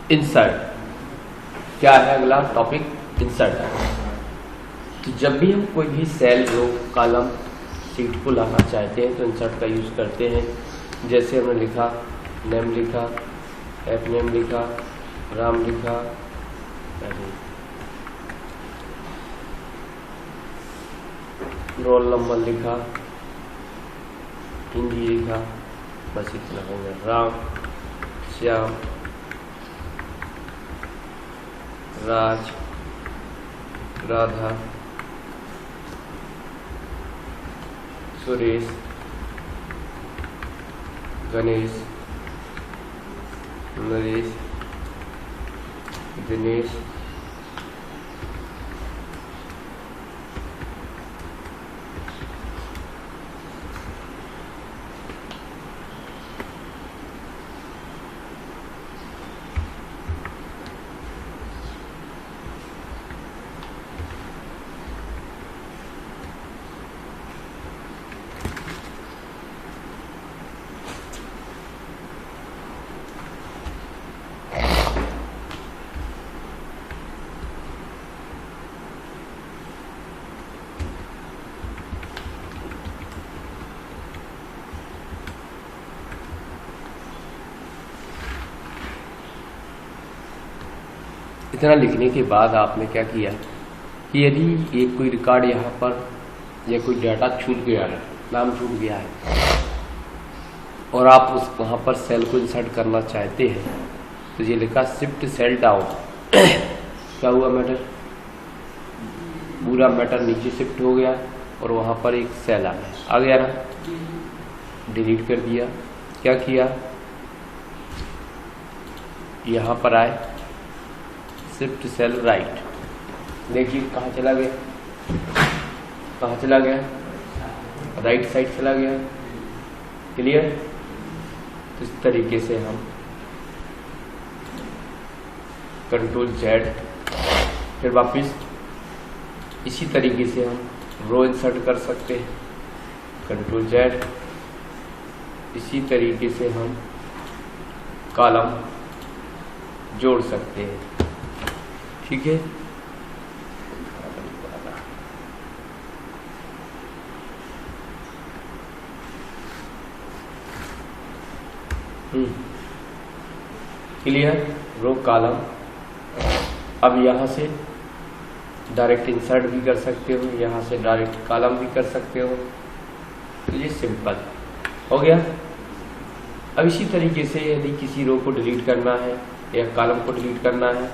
Insert. क्या है अगला टॉपिक? इंसर्ट। तो जब भी हम कोई भी सेल, रो, कॉलम, शीट को लाना चाहते हैं तो इंसर्ट का यूज करते हैं। जैसे हमने लिखा, नेम लिखा, ऐप नेम लिखा, राम लिखा, रोल नंबर लिखा, हिंदी लिखा, बस इतना हो गया। राम, श्याम, राज, राधा, सुरेश, गणेश, नरेश, दिनेश, इतना लिखने के बाद आपने क्या किया कि यदि एक कोई रिकॉर्ड यहाँ पर या कोई डाटा छूट गया है, नाम छूट गया है और आप उस वहाँ पर सेल को इंसर्ट करना चाहते हैं तो ये लिखा शिफ्ट सेल डाउन। क्या हुआ? मैटर, पूरा मैटर नीचे शिफ्ट हो गया और वहाँ पर एक सेल आ गया ना, डिलीट कर दिया। क्या किया? यहाँ पर आए, शिफ्ट सेल राइट। देखिए कहाँ चला गया, कहाँ चला गया? राइट साइड चला गया। क्लियर? तो इस तरीके से हम कंट्रोल जेड, फिर वापस इसी तरीके से हम रो इंसर्ट कर सकते हैं। कंट्रोल जेड, इसी तरीके से हम कॉलम जोड़ सकते हैं। ठीक है? क्लियर? रो, कॉलम। अब यहाँ से डायरेक्ट इंसर्ट भी कर सकते हो, यहाँ से डायरेक्ट कॉलम भी कर सकते हो। तो ये सिंपल हो गया। अब इसी तरीके से यदि किसी रो को डिलीट करना है या कॉलम को डिलीट करना है,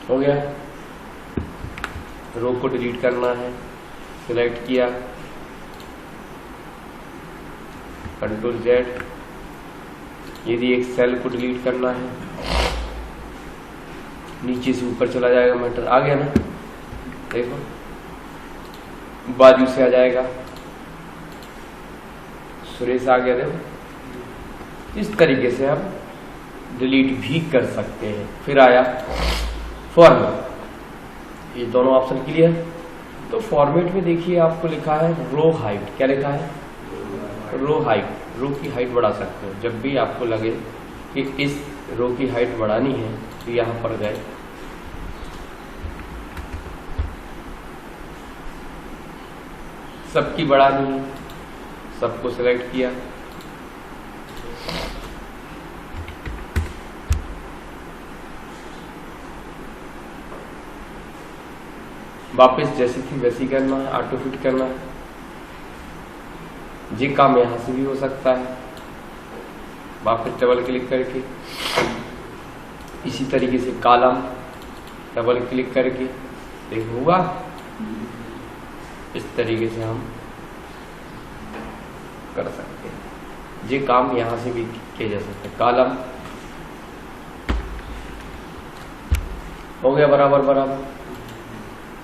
हो गया। रो को डिलीट करना है, सिलेक्ट किया, कंट्रोल जेड। यदि एक सेल को डिलीट करना है, नीचे से ऊपर चला जाएगा, मैटर आ गया ना, देखो बाजू से आ जाएगा, सुरेश आ गया। देखो इस तरीके से हम डिलीट भी कर सकते हैं। फिर आया फॉर्मेट। ये दोनों ऑप्शन क्लियर? तो फॉर्मेट में देखिए आपको लिखा है रो हाइट। क्या लिखा है? रो हाइट। रो की हाइट बढ़ा सकते हो। जब भी आपको लगे कि इस रो की हाइट बढ़ानी है तो यहां पर गए, सबकी बढ़ानी है, सबको सिलेक्ट किया, वापस जैसी थी वैसी करना है, ऑटो फिट करना है। ये काम यहां से भी हो सकता है। वापस डबल क्लिक करके इसी तरीके से कॉलम, डबल क्लिक करके देखो हुआ। इस तरीके से हम कर सकते हैं। ये काम यहां से भी किया जा सकता है। कॉलम हो गया बराबर बराबर,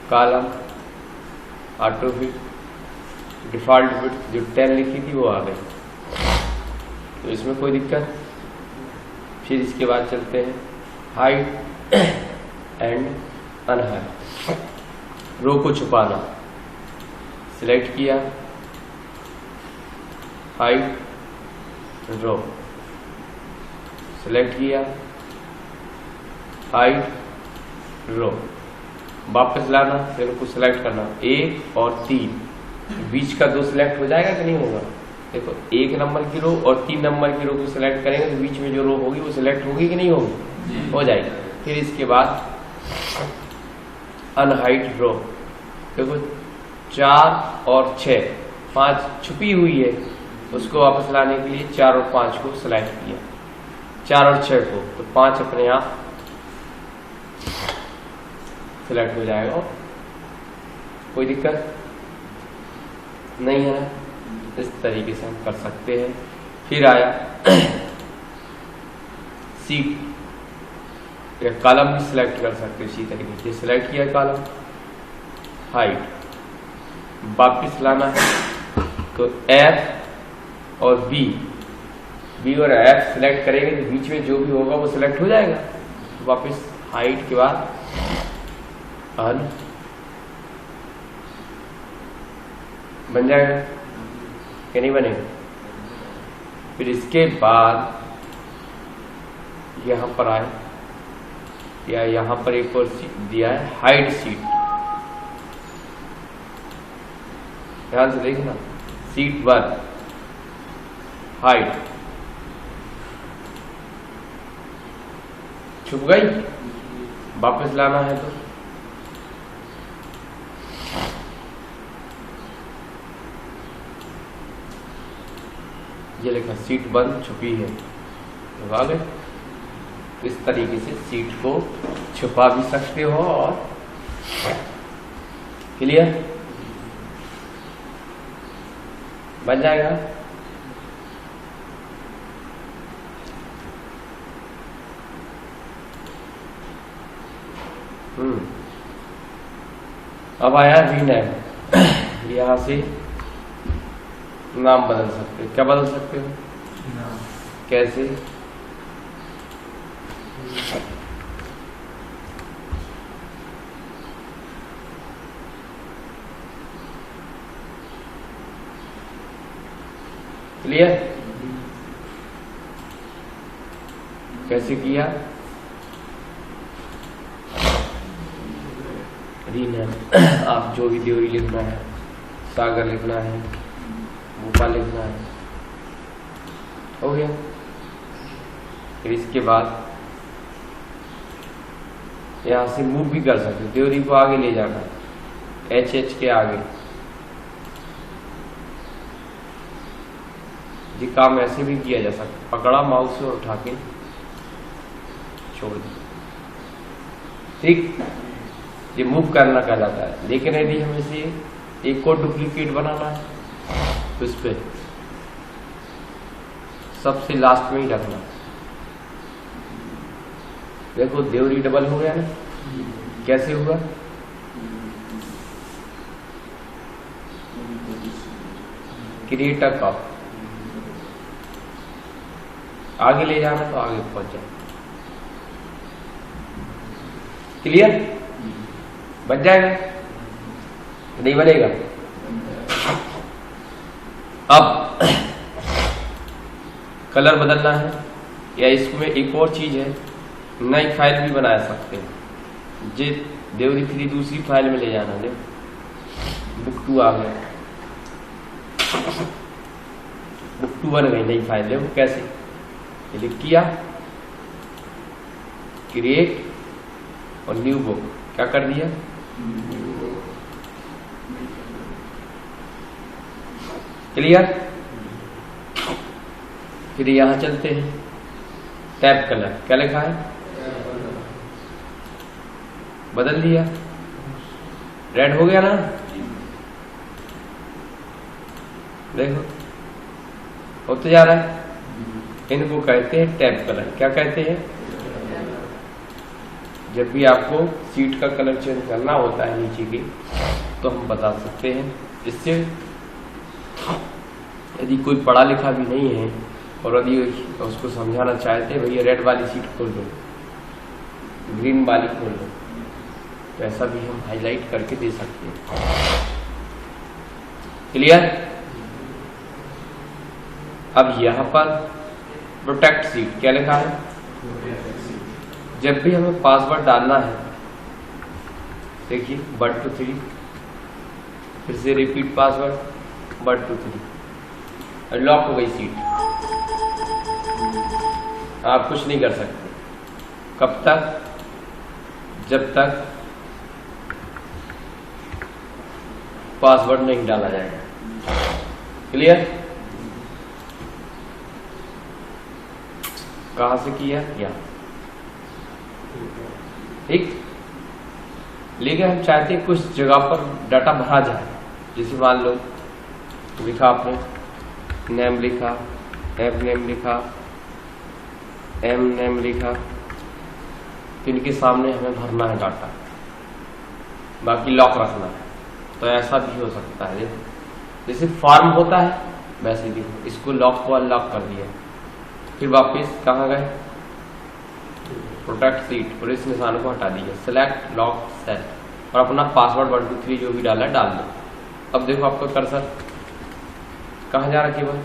column, auto fit, default fit जो 10 लिखी थी वो आ गई, तो इसमें कोई दिक्कत। फिर इसके बाद चलते हैं हाइड एंड अनहाइड। रो को छुपाना, सिलेक्ट किया, हाइड रो, सिलेक्ट किया, हाइट रो, वापस लाना, फिर उनको सिलेक्ट करना 1 और 3, बीच का 2 सिलेक्ट हो जाएगा कि नहीं होगा? देखो 1 नंबर की रो और 3 नंबर की रो को सिलेक्ट करेंगे तो बीच में जो रो होगी वो सिलेक्ट होगी कि नहीं होगी? हो जाएगी। फिर इसके बाद अनहाइट रो, देखो 4 और 6, 5 छुपी हुई है, उसको वापस लाने के लिए 4 और 5 को सिलेक्ट किया, 4 और 6 को, तो 5 अपने आप सिलेक्ट हो जाएगा। कोई दिक्कत नहीं है। इस तरीके से हम कर सकते हैं। फिर आया सीट या कॉलम भी सिलेक्ट कर सकते हैं इसी तरीके से। सिलेक्ट किया कॉलम, हाइट, वापिस लाना है तो F और B और F सिलेक्ट करेंगे तो बीच में जो भी होगा वो सिलेक्ट हो जाएगा। वापिस हाइट के बाद अन बन जाएगा कि नहीं बनेगा? फिर इसके बाद यहां पर आए या यहां पर एक और दिया है हाइड सीट, ध्यान से देखना, सीट 1 हाइट छुप गई, वापस लाना है तो ये लिखा सीट 1 छुपी है, तो आ गए। इस तरीके से सीट को छुपा भी सकते हो। और क्लियर बन जाएगा। अब आया रीनेम, यहां से नाम बदल सकते हो। क्या बदल सकते हो? कैसे? क्लियर? कैसे किया? रीनेम, आप जो भी देवरी लिखना है, सागर लिखना है, भोपाल लिखना है, हो गया। फिर इसके बाद यहां से मूव भी कर सकते, देवरी को आगे ले जाना है, HH के आगे। ये काम ऐसे भी किया जा सकता, पकड़ा माउस से और उठा के छोड़ दिया, ठीक। ये मूव करना कहलाता है। लेकिन यदि हमें से एक और डुप्लीकेट बनाना है तो इस पे सबसे लास्ट में ही रखना। देखो देवरी डबल हो गया ना, कैसे हुआ? क्रिएट अ कप, आगे ले जाना तो आगे पहुंच जाए। क्लियर? बन जाएगा? नहीं बनेगा? अब कलर बदलना है, या इसमें एक और चीज है, नई फाइल भी बना सकते हैं। जे देवरी 3 दूसरी फाइल में ले जाना है। बुक 2 आ गया, बुक 2 बन गई नई फाइल। देखो कैसे, क्लिक किया, क्रिएट और न्यू बुक, क्या कर दिया? क्लियर? फिर यहां चलते हैं, टैब कलर, क्या लिखा है? बदल दिया, रेड हो गया ना। देखो होते जा रहा है। इनको कहते हैं टैब कलर। क्या कहते हैं? जब भी आपको सीट का कलर चेंज करना होता है नीचे की, तो हम बता सकते हैं। इससे यदि कोई पढ़ा लिखा भी नहीं है और यदि उसको समझाना चाहते हैं, भैया रेड वाली सीट खोल दो, ग्रीन वाली खोल दो, तो ऐसा भी हम हाईलाइट करके दे सकते हैं। क्लियर? अब यहां पर प्रोटेक्ट सीट, क्या लिखा है? जब भी हमें पासवर्ड डालना है, देखिए 1 2 3, फिर से रिपीट पासवर्ड 1 2 3, लॉक हो गई सीट। आप कुछ नहीं कर सकते। कब तक? जब तक पासवर्ड नहीं डाला जाएगा। क्लियर? कहां से किया? यहाँ। ठीक। लेकिन हम चाहते हैं कुछ जगह पर डाटा भरा जाए। जैसे मान लो लिखा आपने नेम लिखा, एप नेम लिखा, एम नेम लिखा, तो इनके सामने हमें भरना है डाटा, बाकी लॉक रखना है। तो ऐसा भी हो सकता है, जैसे फॉर्म होता है वैसे भी। इसको लॉक को अनलॉक कर दिया, फिर वापस कहाँ गए? प्रोटेक्ट सीट, और इस निशान को हटा दिया, सेलेक्ट लॉक सेट, और अपना पासवर्ड 1 2 3 जो भी डाला डाल दो। अब देखो आपका कर्सर कहाँ जा रहा है? केवल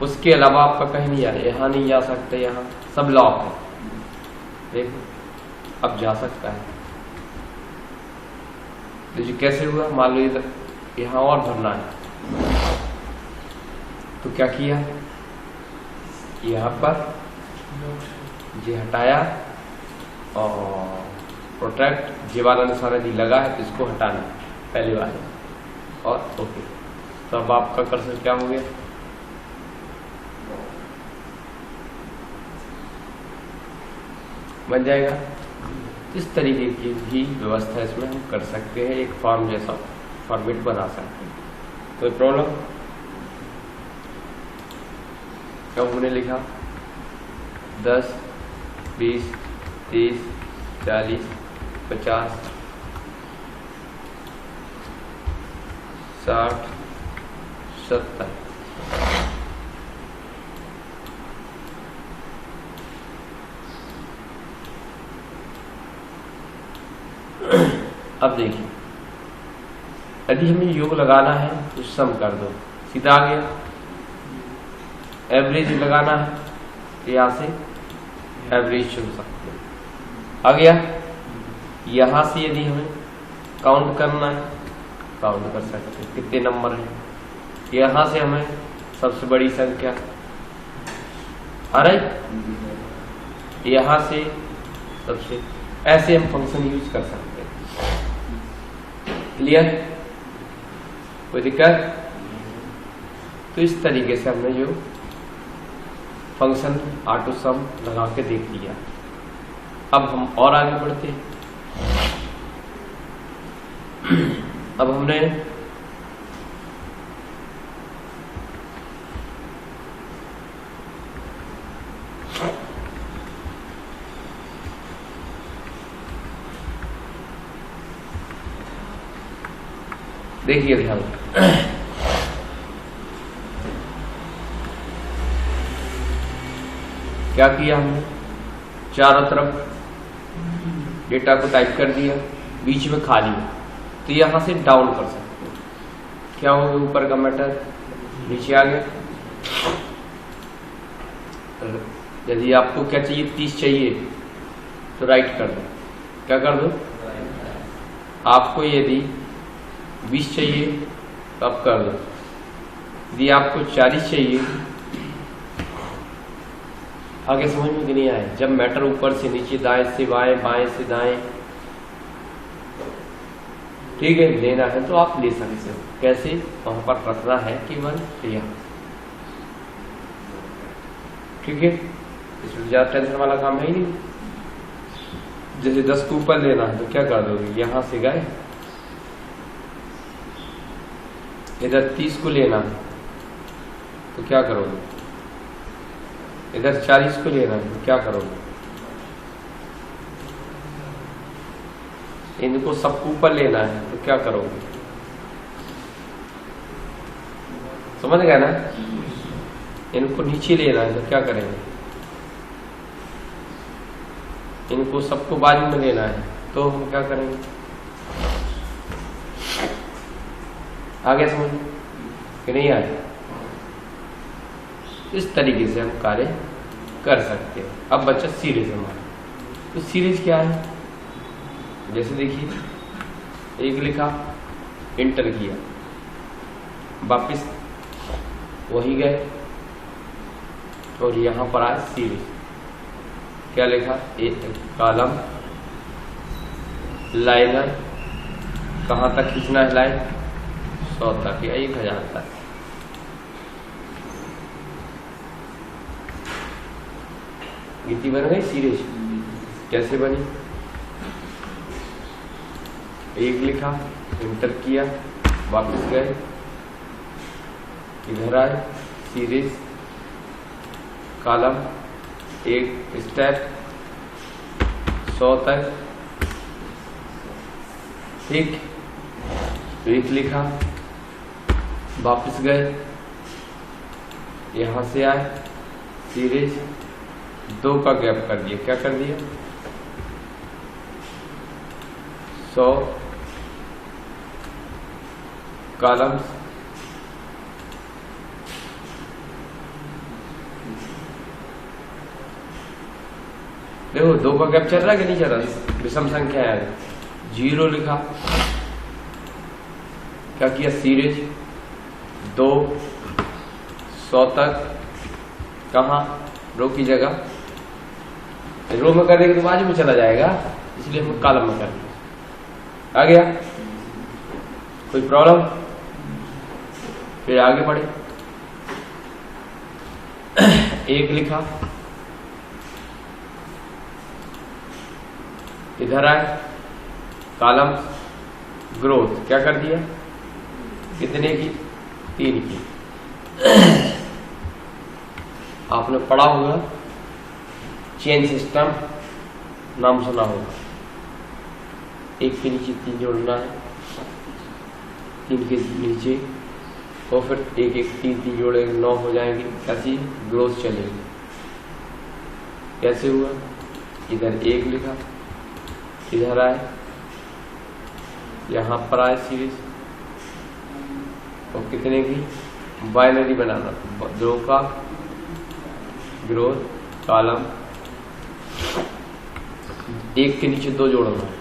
उसके अलावा आपका कहीं नहीं जा रहा। यहाँ नहीं जा सकते, यहाँ सब लॉक है। देखो अब जा सकता है। देखिए कैसे हुआ? मान लो इधर यहाँ और भरना है, तो क्या किया? यहाँ पर ये हटाया और प्रोटेक्ट जे वाला निशान यदि लगा है तो इसको हटाना पहले वाले, और ओके। तो अब आपका कर्सर क्या हो गया? बन जाएगा। इस तरीके की भी व्यवस्था इसमें हम कर सकते हैं, एक फॉर्म जैसा फॉर्मेट बना सकते हैं। कोई प्रॉब्लम? कब हमने लिखा 10 20 30 40 50 60 70। अब देखिए, यदि हमें योग लगाना है तो सम कर दो, सीधा आ गया। एवरेज लगाना है तो यहाँ से एवरेज चुन सकते हैं, आ गया। यहाँ से यदि हमें काउंट करना है, काउंट कर सकते हैं कितने नंबर हैं। यहाँ से हमें सबसे बड़ी संख्या आ रही, यहाँ से सबसे, ऐसे हम फंक्शन यूज कर सकते हैं। क्लियर? कोई दिक्कत? तो इस तरीके से हमने जो फंक्शन ऑटो सम लगा के देख लिया। अब हम और आगे बढ़ते हैं। अब हमने देखिए ध्यान, क्या किया हमने? चारों तरफ डेटा को टाइप कर दिया, बीच में खाली, तो यहां से डाउन कर सकते हो। क्या होगा? ऊपर का मैटर नीचे आ गया। यदि आपको क्या चाहिए? 30 चाहिए तो राइट कर दो। क्या कर दो? आपको यदि 20 चाहिए तो आप कर दो। यदि आपको 40 चाहिए, आगे समझ में नहीं आए? जब मैटर ऊपर से नीचे, दाएं से बाएं, बाएं से दाएं, ठीक है, लेना है तो आप ले सकते हो। कैसे? वहां पर रखना है केवल यहाँ, ठीक है। इसमें ज्यादा टेंशन वाला काम है ही नहीं। जैसे 10 को ऊपर लेना है तो क्या कर दोगे? यहां से गए, इधर 30 को लेना है तो क्या करोगे? इधर 40 को लेना है तो क्या करोगे? इनको सबको ऊपर लेना है तो क्या करोगे? समझ गए ना? इनको नीचे लेना है तो क्या करेंगे? इनको सबको बाजू में लेना है तो हम क्या करेंगे? आगे समझ कि नहीं आए? इस तरीके से हम कार्य कर सकते हो। अब बच्चा सीरीज हमारा, तो सीरीज क्या है, जैसे देखिए एक लिखा, इंटर किया, वापिस वही गए और यहां पर आए सीरीज, क्या लिखा, एक कॉलम लाइनर, कहां तक खींचना है लाइन, 100 तक या 1000 तक। गिनती बन गई सीरीज। कैसे बनी, एक लिखा, इंटर किया, वापस गए, इधर आए, सीरीज कॉलम, एक स्टेप 100 तक, ठीक, एक लिखा, वापस गए, यहां से आए, सीरीज 2 का गैप कर दिया, क्या कर दिया, 100 कॉलम्स, देखो 2 का गैप चल रहा है कि नहीं चल रहा, विषम संख्या है, 0 लिखा, क्या किया, सीरीज 2 100 तक, कहा, रो की जगह, रो में कर देंगे तो बाजू में चला जाएगा, इसलिए हम कॉलम में कर दिया, आ गया, कोई प्रॉब्लम। फिर आगे बढ़े, एक लिखा, इधर आए, कॉलम ग्रोथ, क्या कर दिया, कितने की, 3 की। आपने पढ़ा होगा चेन सिस्टम, नाम सुना होगा, 1 के नीचे 3 जोड़ना है, 3 के नीचे, और फिर 1 1 3 3 जोड़े 9 हो जाएंगे, कैसी ग्रोथ चलेगी। कैसे हुआ, इधर 1 लिखा, इधर आए, यहां पर आए सीरीज, और कितने की, बाइनरी बनाना, 2 का ग्रोथ कॉलम, 1 के नीचे 2 जोड़ना है,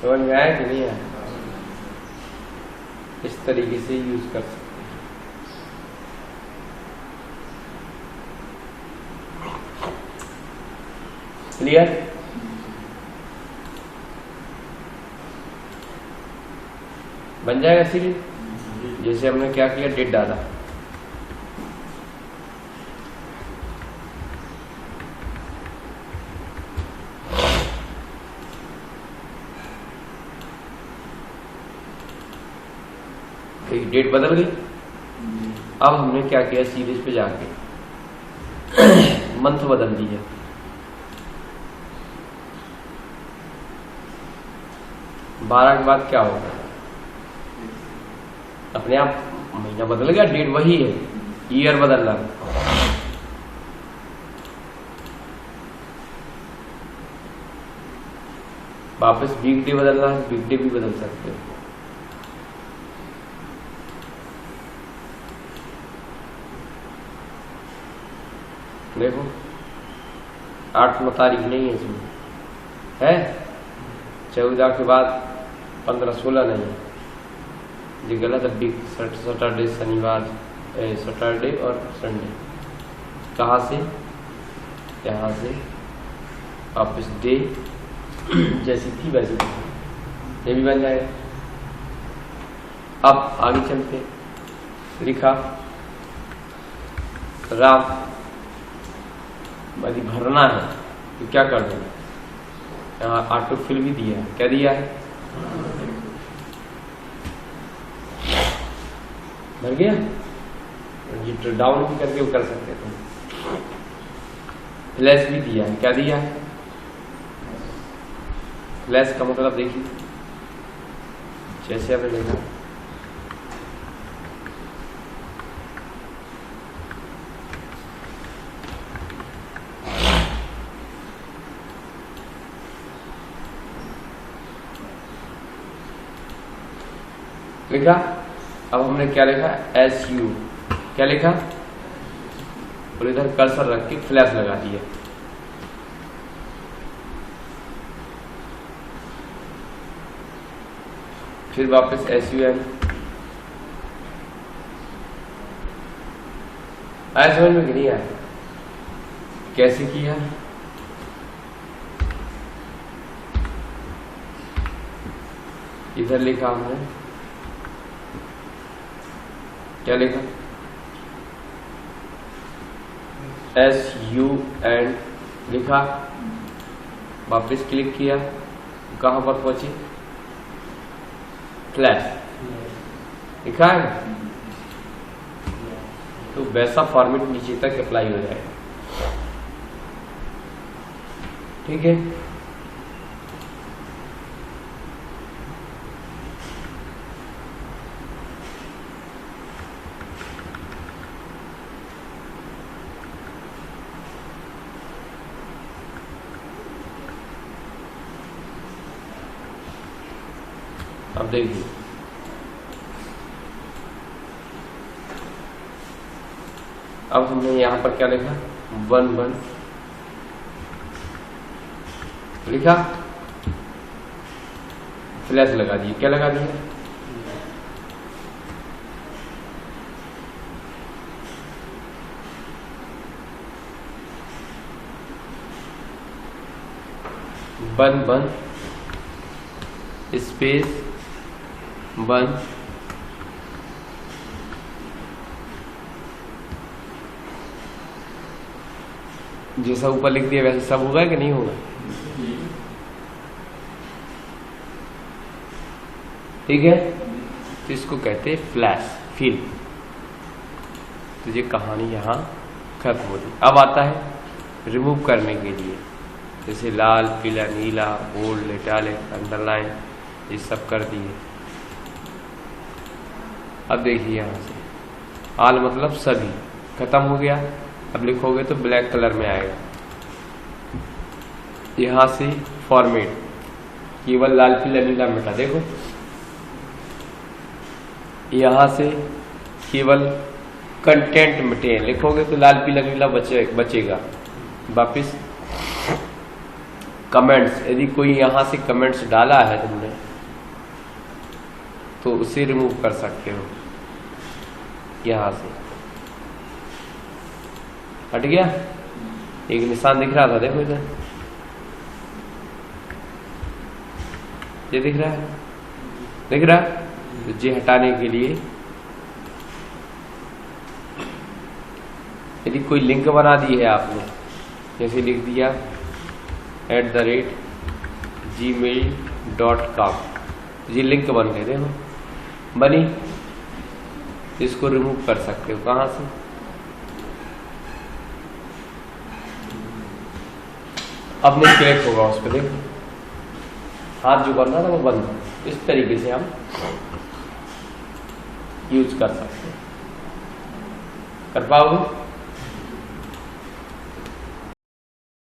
समझ में आया कि नहीं आया, इस तरीके से यूज कर सकते हैं। क्लियर, बन जाएगा सीरीज। जैसे हमने क्या किया, डेट डाला, डेट बदल गई। अब हमने क्या किया, सीरीज पे जाके मंथ बदल दिया, बारह के बाद क्या होगा, अपने आप महीना बदल गया, डेट वही है, ईयर बदल रहा। वापस वीक डे बदल रहा है, वीक डे भी बदल सकते हो। देखो 8 तारीख नहीं है इसमें, है 14 के बाद 15 16 नहीं है, ये गलत है। सैटरडे शनिवार, सैटरडे और संडे, कहाँ से, यहाँ से वापस डे जैसी थी वैसी थी, ये भी बन जाएगा। अब आगे चलते, लिखा राम, यदि भरना है तो क्या कर देना, यहाँ ऑटो फिल भी दिया है, क्या दिया है, भर गया, डाउन भी करके वो कर सकते थे। फ्लैश भी दिया है, क्या दिया है, फ्लैश का मतलब देखिए, जैसे आपने देखा लिखा। अब हमने क्या लिखा, SU, क्या लिखा, और इधर कर्सर रख के फ्लैश लगा दिया। फिर वापस SUN। आया समझ में कि नहीं आया? कैसे किया? इधर लिखा हमने, क्या लिखा, SUN लिखा, वापस क्लिक किया, कहां पर पहुंची, फ्लैश लिखा है। तो वैसा फॉर्मेट नीचे तक अप्लाई हो जाएगा। ठीक है, अब देखिए, अब हमने यहां पर क्या लिखा, 11 लिखा, फ्लैश लगा दिए, क्या लगा दिया, वन स्पेस 1 जैसा ऊपर लिख दिया वैसे सब होगा कि नहीं होगा? ठीक है, तो इसको कहते हैं फ्लैश फिल। तो ये कहानी यहाँ खत्म होती। अब आता है रिमूव करने के लिए, जैसे लाल, पीला, नीला, बोल्ड, इटैलिक, अंडरलाइन, ये सब कर दिए। अब देखिए यहाँ से ऑल मतलब सभी खत्म हो गया। अब लिखोगे तो ब्लैक कलर में आएगा। यहाँ से फॉर्मेट केवल लाल, पीला, नीला मिटा, देखो यहाँ से केवल कंटेंट मिटे, लिखोगे तो लाल, पीला, नीला बचेगा। वापिस कमेंट्स, यदि कोई यहाँ से कमेंट्स डाला है तुमने तो उसे रिमूव कर सकते हो। यहाँ से हट गया, एक निशान दिख रहा था, देखो इधर, ये दिख रहा है, दिख रहा है। तो ये हटाने के लिए यदि कोई लिंक बना दी है आपने, जैसे लिख दिया @gmail.com, ये लिंक बन गई, देखो बनी। इसको रिमूव कर सकते हो कहां से, अब नहीं क्लिक होगा उस पर, देखो हाथ जो बन रहा था वो बंद। इस तरीके से हम यूज कर सकते हैं। कर पाओगे?